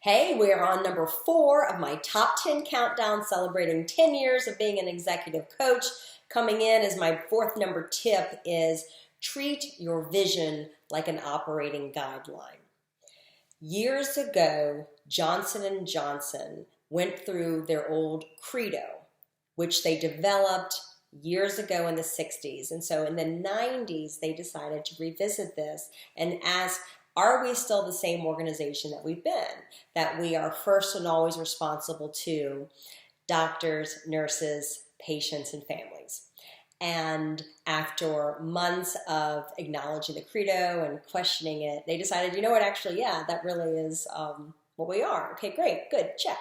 Hey, we're on number 4 of my top 10 countdown celebrating 10 years of being an executive coach. Coming in as my fourth number tip is treat your vision like an operating guideline. Years ago, Johnson & Johnson went through their old credo, which they developed years ago in the 60s. And so in the 90s, they decided to revisit this and ask, are we still the same organization that we've been? That we are first and always responsible to doctors, nurses, patients, and families. And after months of acknowledging the credo and questioning it, they decided, you know what, actually, yeah, that really is what we are. Okay, great, good, check.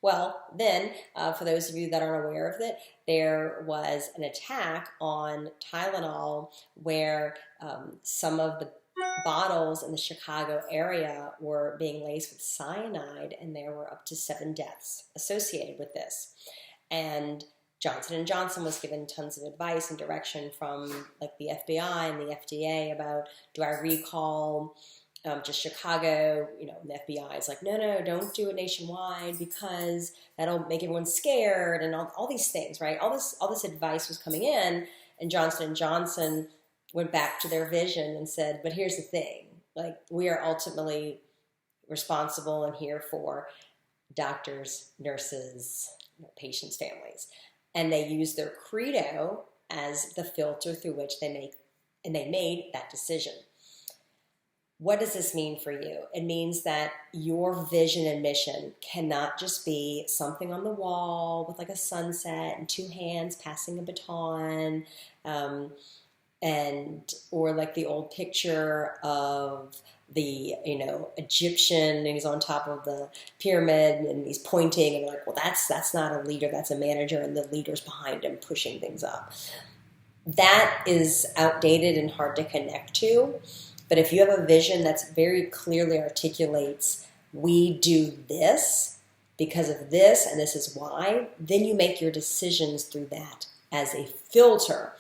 Well, then, for those of you that aren't aware of it, there was an attack on Tylenol where some of the bottles in the Chicago area were being laced with cyanide, and there were up to 7 deaths associated with this. And Johnson & Johnson was given tons of advice and direction from like the FBI and the FDA about, do I recall just Chicago? You know, and the FBI is like, no, don't do it nationwide because that'll make everyone scared, and all these things, right? All this advice was coming in, and Johnson & Johnson went back to their vision and said, but here's the thing, like, we are ultimately responsible and here for doctors, nurses, patients, families. And they use their credo as the filter through which they made that decision. What does this mean for you? It means that your vision and mission cannot just be something on the wall with like a sunset and 2 hands passing a baton, or like the old picture of the Egyptian, and he's on top of the pyramid and he's pointing, and like, well, that's not a leader, that's a manager, and the leader's behind him pushing things up. That is outdated and hard to connect to. But if you have a vision that's very clearly articulates, we do this because of this and this is why, then you make your decisions through that as a filter.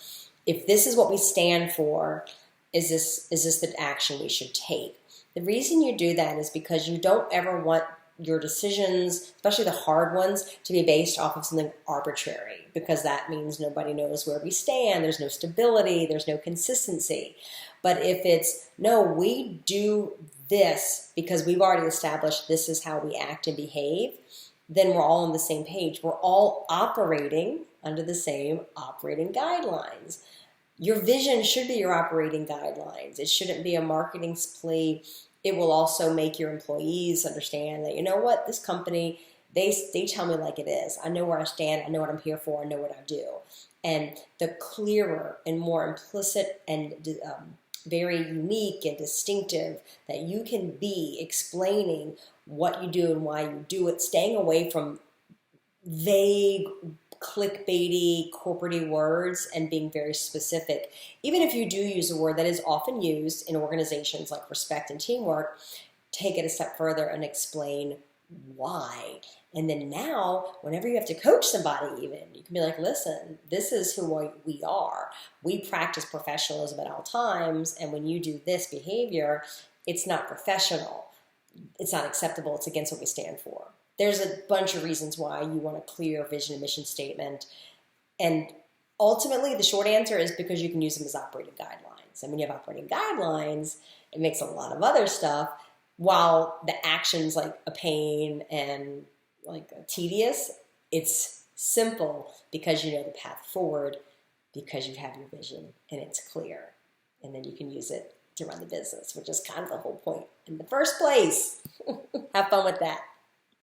If this is what we stand for, is this the action we should take? The reason you do that is because you don't ever want your decisions, especially the hard ones, to be based off of something arbitrary, because that means nobody knows where we stand, there's no stability, there's no consistency. But if it's, no, we do this because we've already established this is how we act and behave, then we're all on the same page. We're all operating under the same operating guidelines. Your vision should be your operating guidelines. It shouldn't be a marketing plea. It will also make your employees understand that, you know what, this company, they tell me like it is. I know where I stand. I know what I'm here for. I know what I do. And the clearer and more implicit and very unique and distinctive that you can be explaining what you do and why you do it, staying away from vague, clickbaity, corporate words, and being very specific. Even if you do use a word that is often used in organizations like respect and teamwork, take it a step further and explain why. And then now, whenever you have to coach somebody even, you can be like, listen, this is who we are. We practice professionalism at all times, and when you do this behavior, it's not professional. It's not acceptable. It's against what we stand for. There's a bunch of reasons why you want a clear vision and mission statement. And ultimately, the short answer is because you can use them as operating guidelines. And when you have operating guidelines, it makes a lot of other stuff, while the actions like a pain and like tedious, it's simple because you know the path forward, because you have your vision and it's clear. And then you can use it to run the business, which is kind of the whole point in the first place. Have fun with that.